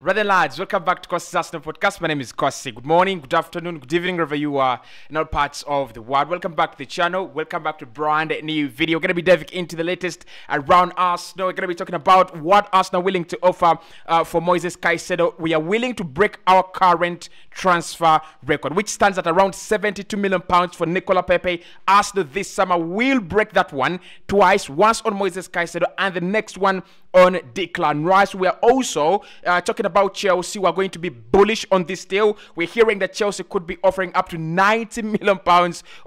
Brother lads, welcome back to Cossy's Arsenal podcast. My name is Cossy. Good morning, good afternoon, good evening, wherever you are in all parts of the world. Welcome back to the channel. Welcome back to a brand new video. We're going to be diving into the latest around Arsenal. We're going to be talking about what Arsenal are willing to offer for MOISES CAICEDO. We are willing to break our current transfer record, which stands at around £72 million for Nicola Pepe. Arsenal this summer will break that one twice, once on MOISES CAICEDO and the next one on Declan Rice. We are also talking about Chelsea. We're going to be bullish on this deal. We're hearing that Chelsea could be offering up to £90 million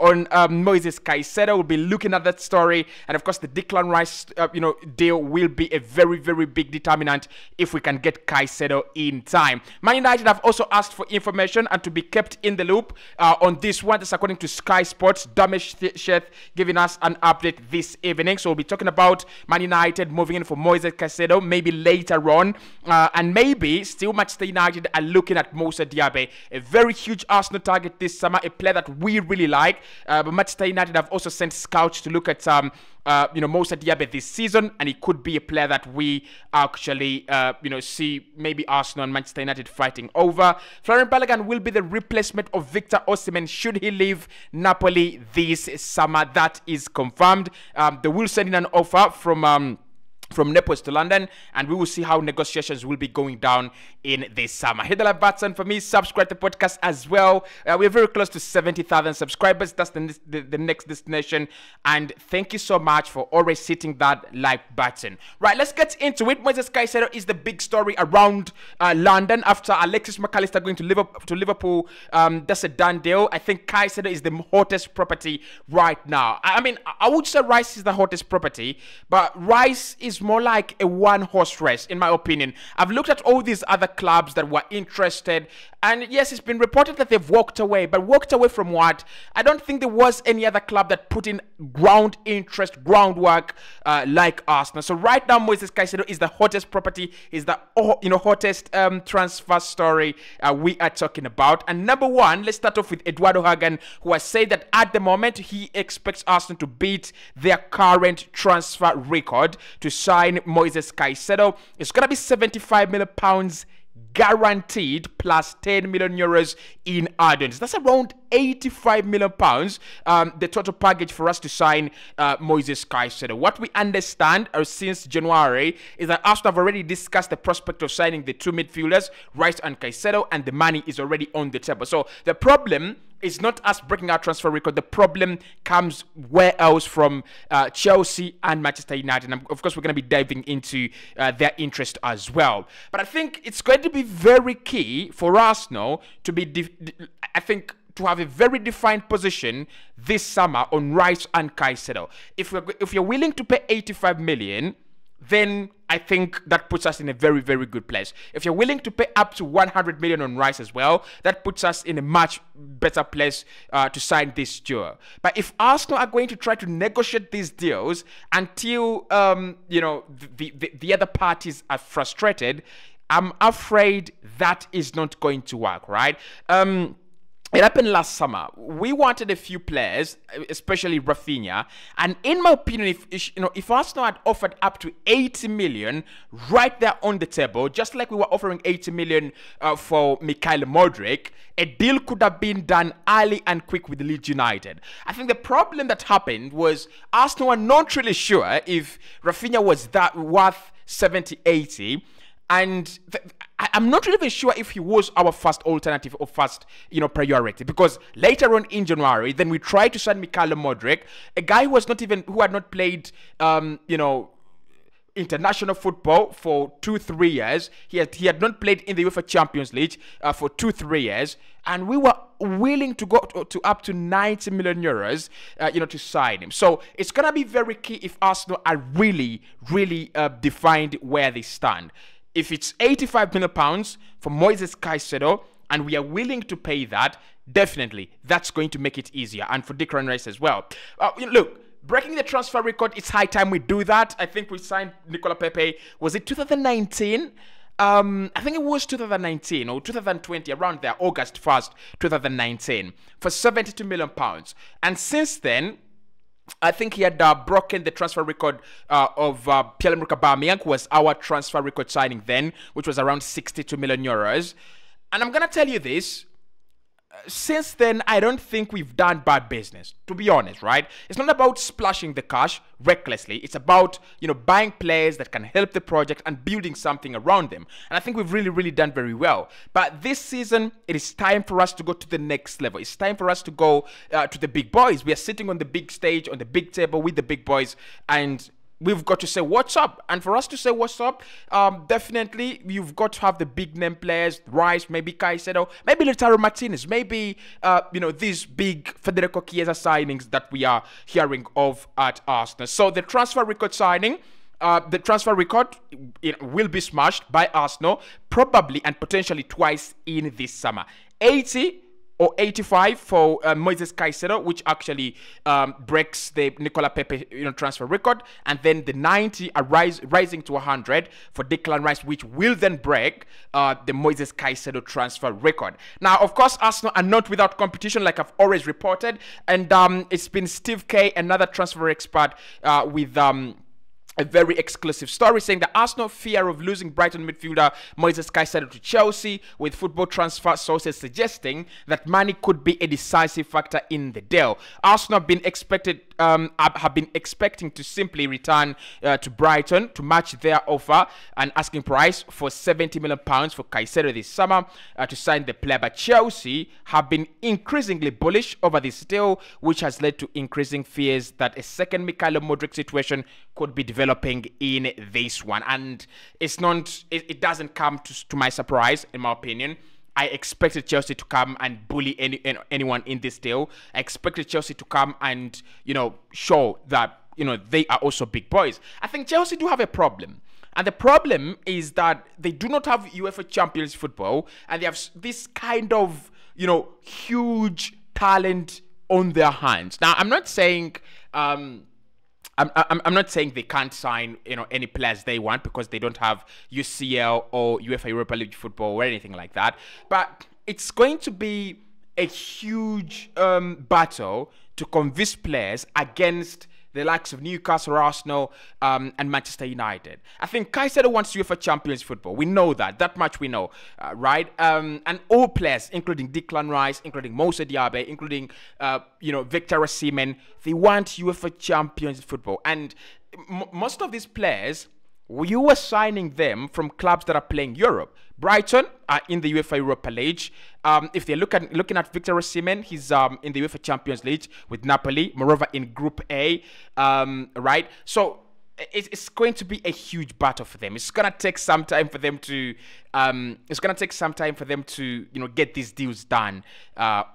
on MOISES CAICEDO. We'll be looking at that story, and of course the Declan Rice deal will be a very, very big determinant if we can get CAICEDO in time. Man United have also asked for information and to be kept in the loop on this one. That's according to Sky Sports. Damesh Sheth giving us an update this evening. So we'll be talking about Man United moving in for MOISES CAICEDO maybe later on, and maybe still Manchester United are looking at Moussa Diaby, a very huge Arsenal target this summer, a player that we really like, but Manchester United have also sent scouts to look at Moussa Diaby this season, and it could be a player that we actually see maybe Arsenal and Manchester United fighting over. Florian Balogun will be the replacement of Victor Osimhen should he leave Napoli this summer. That is confirmed. They will send in an offer from Naples to London, and we will see how negotiations will be going down in this summer. Hit the like button for me, subscribe to the podcast as well. We're very close to 70,000 subscribers. That's the next destination, and thank you so much for always hitting that like button. Right, let's get into it. MOISES CAICEDO is the big story around London after Alexis McAllister going to Liverpool. That's a done deal. I think CAICEDO is the hottest property right now. I mean, I would say Rice is the hottest property, but Rice is more like a one-horse race, in my opinion. I've looked at all these other clubs that were interested, and yes, it's been reported that they've walked away, but walked away from what? I don't think there was any other club that put in groundwork like Arsenal. So right now, MOISES CAICEDO is the hottest property, is the hottest transfer story we are talking about. And number one, let's start off with Eduardo Hagan, who has said that at the moment he expects Arsenal to beat their current transfer record to sign MOISES CAICEDO. It's gonna be £75 million guaranteed plus €10 million in add-ons. That's around £85 million, the total package for us to sign MOISES CAICEDO. What we understand since January is that Arsenal have already discussed the prospect of signing the two midfielders, Rice and CAICEDO, and the money is already on the table. So the problem is not us breaking our transfer record. The problem comes where else from Chelsea and Manchester United. And of course, we're going to be diving into their interest as well. But I think it's going to be very key for Arsenal to be, to have a very defined position this summer on Rice and CAICEDO. If you're willing to pay 85 million, then I think that puts us in a very, very good place. If you're willing to pay up to 100 million on Rice as well, that puts us in a much better place to sign this deal. But if Arsenal are going to try to negotiate these deals until the other parties are frustrated, I'm afraid that is not going to work, right? It happened last summer. We wanted a few players, especially Rafinha, and in my opinion, if Arsenal had offered up to 80 million right there on the table, just like we were offering 80 million for Mikhail Modric, a deal could have been done early and quick with Leeds United. I think the problem that happened was Arsenal were not really sure if Rafinha was that worth 70, 80, and I'm not really sure if he was our first alternative or first, priority, because later on in January, then we tried to sign Mikhail Modric, a guy who had not played, international football for 2-3 years. He had not played in the UEFA Champions League for 2-3 years, and we were willing to go to up to 90 million euros, to sign him. So it's gonna be very key if Arsenal are really, really defined where they stand. If it's £85 million for MOISES CAICEDO, and we are willing to pay that, definitely that's going to make it easier, and for Declan Rice as well. Look, breaking the transfer record, it's high time we do that. I think we signed Nicola Pepe, was it 2019? I think it was 2019 or 2020, around there, August 1st, 2019, for £72 million. And since then, I think he had broken the transfer record of Pierre-Emerick Aubameyang, who was our transfer record signing then, which was around 62 million euros. And I'm going to tell you this. Since then, I don't think we've done bad business, to be honest, right? It's not about splashing the cash recklessly. It's about, buying players that can help the project and building something around them. And I think we've really, really done very well. But this season, it is time for us to go to the next level. It's time for us to go to the big boys. We are sitting on the big stage, on the big table with the big boys, and we've got to say what's up. And for us to say what's up, definitely you've got to have the big name players, Rice, maybe CAICEDO, maybe Lautaro Martinez, maybe these big Federico Chiesa signings that we are hearing of at Arsenal. So the transfer record signing, the transfer record will be smashed by Arsenal probably and potentially twice in this summer. 80 or 85 for MOISES CAICEDO, which actually breaks the Nicola Pepe transfer record, and then the 90 are rising to 100 for Declan Rice, which will then break the MOISES CAICEDO transfer record. Now, of course, Arsenal are not without competition, like I've always reported, and it's been Steve K, another transfer expert, with a very exclusive story saying that Arsenal fear of losing Brighton midfielder MOISES CAICEDO to Chelsea, with Football Transfer sources suggesting that money could be a decisive factor in the deal. Arsenal have been expecting to simply return to Brighton to match their offer and asking price for £70 million for CAICEDO this summer to sign the player, but Chelsea have been increasingly bullish over this deal, which has led to increasing fears that a second Mikhailo Mudryk situation could be developing in this one. And it's not, it doesn't come to my surprise, in my opinion. I expected Chelsea to come and bully anyone in this deal. I expected Chelsea to come and, show that, they are also big boys. I think Chelsea do have a problem. And the problem is that they do not have UEFA Champions football, and they have this kind of, huge talent on their hands. Now, I'm not saying I'm not saying they can't sign any players they want because they don't have UCL or UEFA Europa League football or anything like that, but it's going to be a huge battle to convince players against the likes of Newcastle, Arsenal, and Manchester United. I think CAICEDO wants UEFA Champions football. We know that much we know, right? And all players, including Declan Rice, including Moussa Diaby, including, Victor Osimhen, they want UEFA Champions football. And most of these players, you were signing them from clubs that are playing Europe. Brighton are in the UEFA Europa League. If they're looking at Victor Osimhen, he's in the UEFA Champions League with Napoli, moreover in Group A, right? So it's going to be a huge battle for them. It's gonna take some time for them to, get these deals done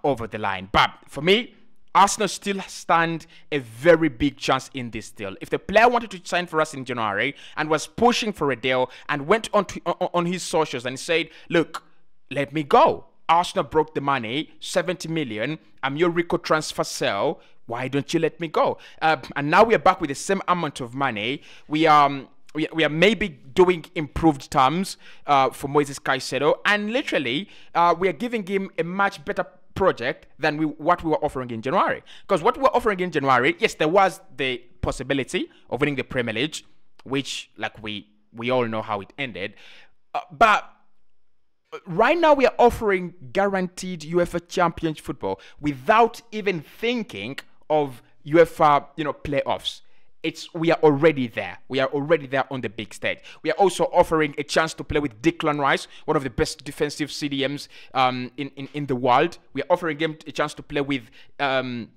over the line. But for me, Arsenal still stand a very big chance in this deal. If the player wanted to sign for us in January and was pushing for a deal and went on his socials and said, look, let me go. Arsenal broke the money, 70 million. I'm your Rico transfer sale. Why don't you let me go? And now we are back with the same amount of money. We are maybe doing improved terms for MOISES CAICEDO, and literally we are giving him a much better project than what we were offering in January. Because what we were offering in January, yes, there was the possibility of winning the Premier League, which, like, we all know how it ended. But right now we are offering guaranteed UEFA Champions football without even thinking of UEFA, playoffs. We are already there. We are already there on the big stage. We are also offering a chance to play with Declan Rice, one of the best defensive CDMs in the world. We are offering him a chance to play with one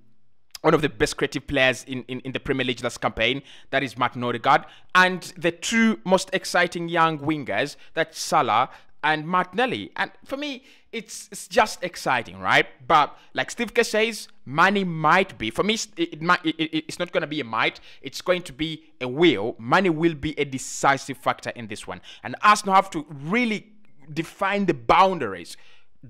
of the best creative players in the Premier League last campaign, that is Martin Odegaard. And the two most exciting young wingers, that's Salah and Martinelli. And for me, it's just exciting, right? But like Steve K says, money might be, for me, it's not going to be a might, it's going to be a will. Money will be a decisive factor in this one. And Arsenal have to really define the boundaries.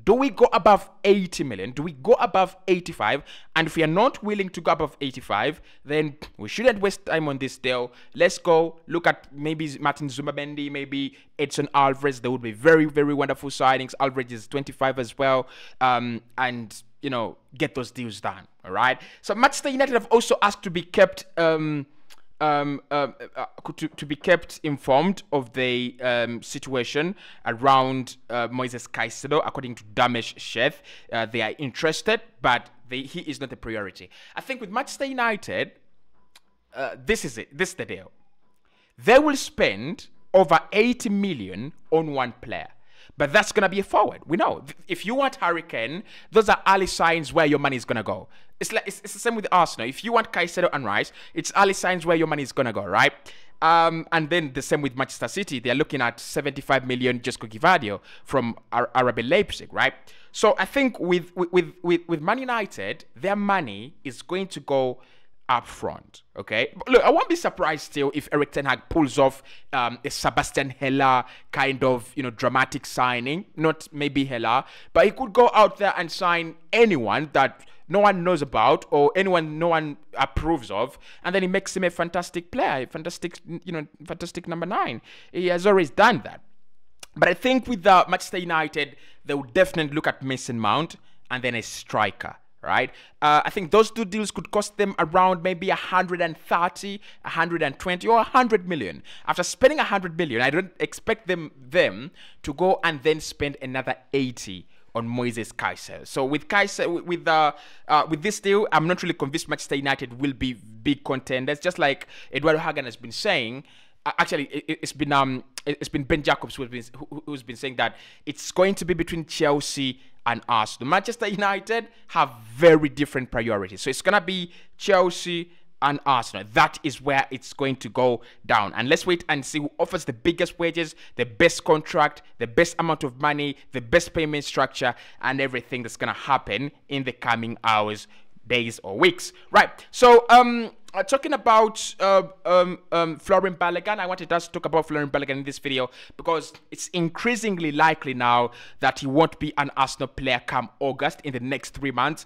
Do we go above 80 million? Do we go above 85? And if we are not willing to go above 85, then we shouldn't waste time on this deal. Let's go look at maybe Martin Zubimendi, maybe Edson Alvarez. They would be very, very wonderful signings. Alvarez is 25 as well. And get those deals done. All right. So Manchester United have also asked to be kept to be kept informed of the situation around Moises Caicedo. According to Damesh Sheth, they are interested, but he is not a priority. I think with Manchester United, this is it. This is the deal. They will spend over 80 million on one player. But that's going to be a forward. We know. If you want Harry Kane, those are early signs where your money is going to go. It's the same with Arsenal. If you want Caicedo and Rice, it's early signs where your money is going to go, right? And then the same with Manchester City. They're looking at 75 million Josko Gvardiol from RB Leipzig, right? So I think with Man United, their money is going to go up front, okay? But look, I won't be surprised still if Erik ten Hag pulls off a Sebastian Haller kind of, dramatic signing. Not maybe Haller, but he could go out there and sign anyone that no one knows about or anyone no one approves of, and then he makes him a fantastic player, fantastic number 9. He has always done that. But I think with Manchester United, they will definitely look at Mason Mount and then a striker. Right, I think those two deals could cost them around maybe 130, 120, or 100 million. After spending 100 million, I don't expect them to go and then spend another 80 on Moises Caicedo. So with Caicedo, with this deal, I'm not really convinced Manchester United will be big contenders. Just like Eduardo Hagan has been saying. Actually, it's been Ben Jacobs who's been saying that it's going to be between Chelsea and Arsenal. Manchester United have very different priorities. So it's going to be Chelsea and Arsenal. That is where it's going to go down. And let's wait and see who offers the biggest wages, the best contract, the best amount of money, the best payment structure, and everything that's going to happen in the coming hours, days, or weeks. Right. So, talking about Florian Balogun, I wanted us to talk about Florian Balogun in this video because it's increasingly likely now that he won't be an Arsenal player come August in the next 3 months.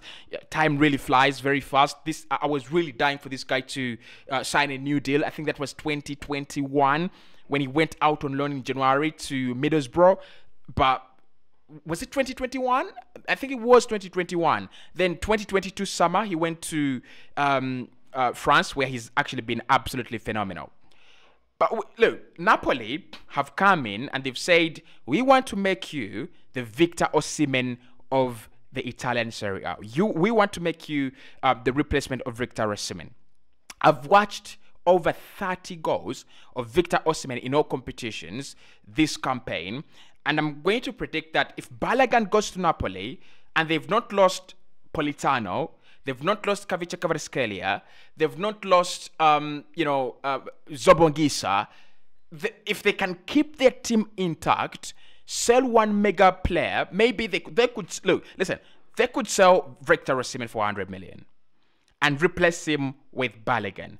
Time really flies very fast. I was really dying for this guy to sign a new deal. I think that was 2021 when he went out on loan in January to Middlesbrough, but was it 2021? I think it was 2021. Then 2022 summer, he went to France, where he's actually been absolutely phenomenal. But look, Napoli have come in and they've said, we want to make you the Victor Osimhen of the Italian Serie A. We want to make you the replacement of Victor Osimhen. I've watched over 30 goals of Victor Osimhen in all competitions this campaign, and I'm going to predict that if Balogun goes to Napoli and they've not lost Politano, they've not lost Kavica Kvaratskhelia, they've not lost, Zobongisa, if they can keep their team intact, sell one mega player, maybe they could, look, listen, they could sell Victor Osimhen for 100 million and replace him with Balogun.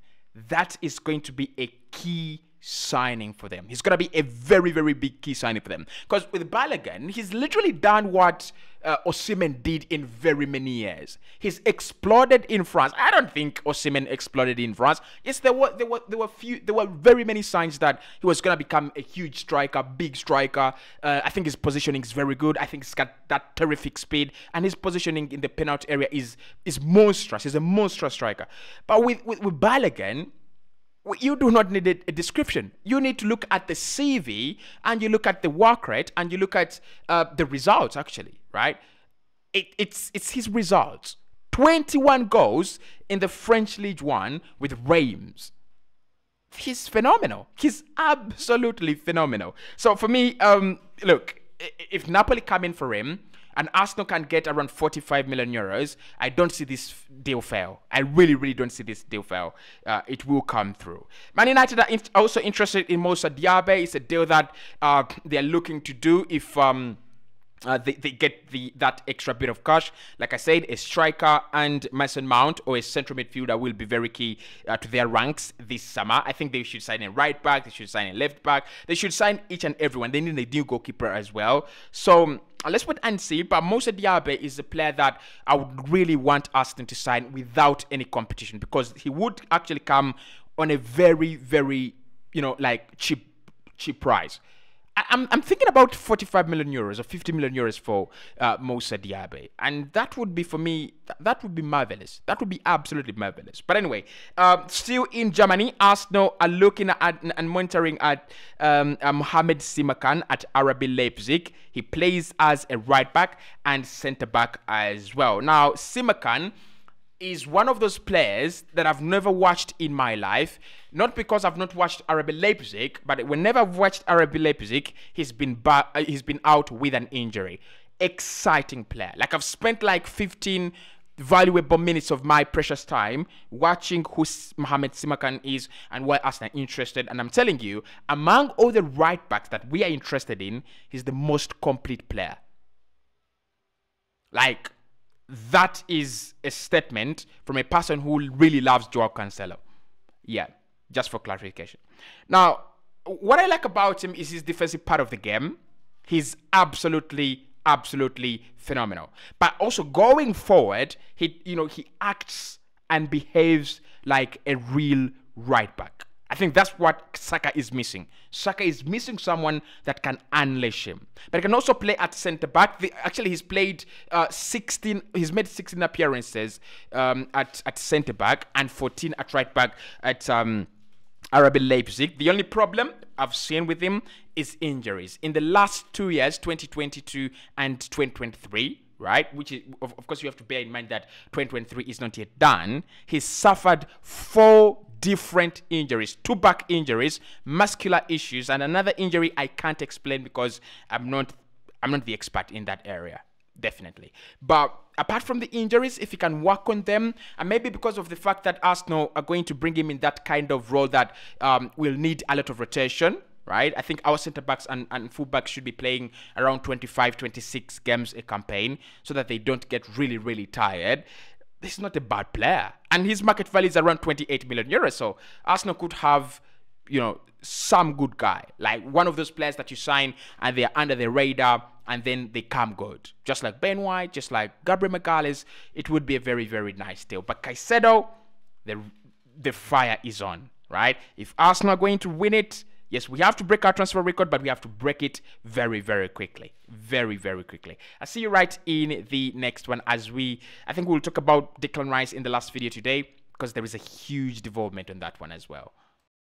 That is going to be a key signing for them. He's going to be a very, very big key signing for them. Because with Balogun, he's literally done what Osimhen did in very many years. He's exploded in France. I don't think Osimhen exploded in France. Yes, there were very many signs that he was going to become a huge striker, big striker. I think his positioning is very good. I think he's got that terrific speed, and his positioning in the penalty area is monstrous. He's a monstrous striker. But with Balogun, you do not need a description. You need to look at the CV, and you look at the work rate, and you look at the results, actually, right? It's his results. 21 goals in the French League One with Reims. He's phenomenal. He's absolutely phenomenal. So for me, look, if Napoli come in for him, and Arsenal can get around 45 million euros, I don't see this deal fail. I really, really don't see this deal fail. It will come through. Man United are also interested in Moussa Diaby. It's a deal that they're looking to do if they get that extra bit of cash. Like I said, a striker and Mason Mount or a central midfielder will be very key to their ranks this summer. I think they should sign a right back. They should sign a left back. They should sign each and everyone. They need a new goalkeeper as well. So let's wait and see. But Moussa Diaby is a player that I would really want Arsenal to sign without any competition, because he would actually come on a very, very, cheap price. I'm thinking about 45 million euros or 50 million euros for Moussa Diaby, and that would be for me. That would be marvelous. That would be absolutely marvelous. But anyway, still in Germany, Arsenal are looking at and monitoring at Mohamed Simakan at RB Leipzig. He plays as a right back and centre back as well. Now, Simakan is one of those players that I've never watched in my life. Not because I've not watched RB Leipzig, but whenever I've watched RB Leipzig, he's been out with an injury. Exciting player. Like, I've spent like 15 valuable minutes of my precious time watching who Mohamed Simakan is and why Arsenal are interested. And I'm telling you, among all the right backs that we are interested in, he's the most complete player. Like, that is a statement from a person who really loves Joao Cancelo. Yeah, just for clarification. Now, what I like about him is his defensive part of the game. He's absolutely phenomenal. But also going forward, he acts and behaves like a real right back. I think that's what Saka is missing. Saka is missing someone that can unleash him. But he can also play at centre back. Actually, he's played 16. He's made 16 appearances at centre back and 14 at right back at RB Leipzig. The only problem I've seen with him is injuries. In the last 2 years, 2022 and 2023, right? Which is, of course, you have to bear in mind that 2023 is not yet done. He's suffered 4 different injuries, 2 back injuries, muscular issues, and another injury I can't explain because I'm not the expert in that area, definitely. But apart from the injuries, if he can work on them, and maybe because of the fact that Arsenal are going to bring him in that kind of role that will need a lot of rotation, right? I think our centre backs and fullbacks should be playing around 25, 26 games a campaign so that they don't get really tired. This is not a bad player. And his market value is around 28 million euros. So Arsenal could have, some good guy. Like one of those players that you sign and they're under the radar and then they come good. Just like Ben White, just like Gabriel Magalhaes. It would be a very nice deal. But Caicedo, the fire is on, right? If Arsenal are going to win it, yes, we have to break our transfer record, but we have to break it very quickly. Very quickly. I'll see you right in the next one I think we'll talk about Declan Rice in the last video today because there is a huge development on that one as well.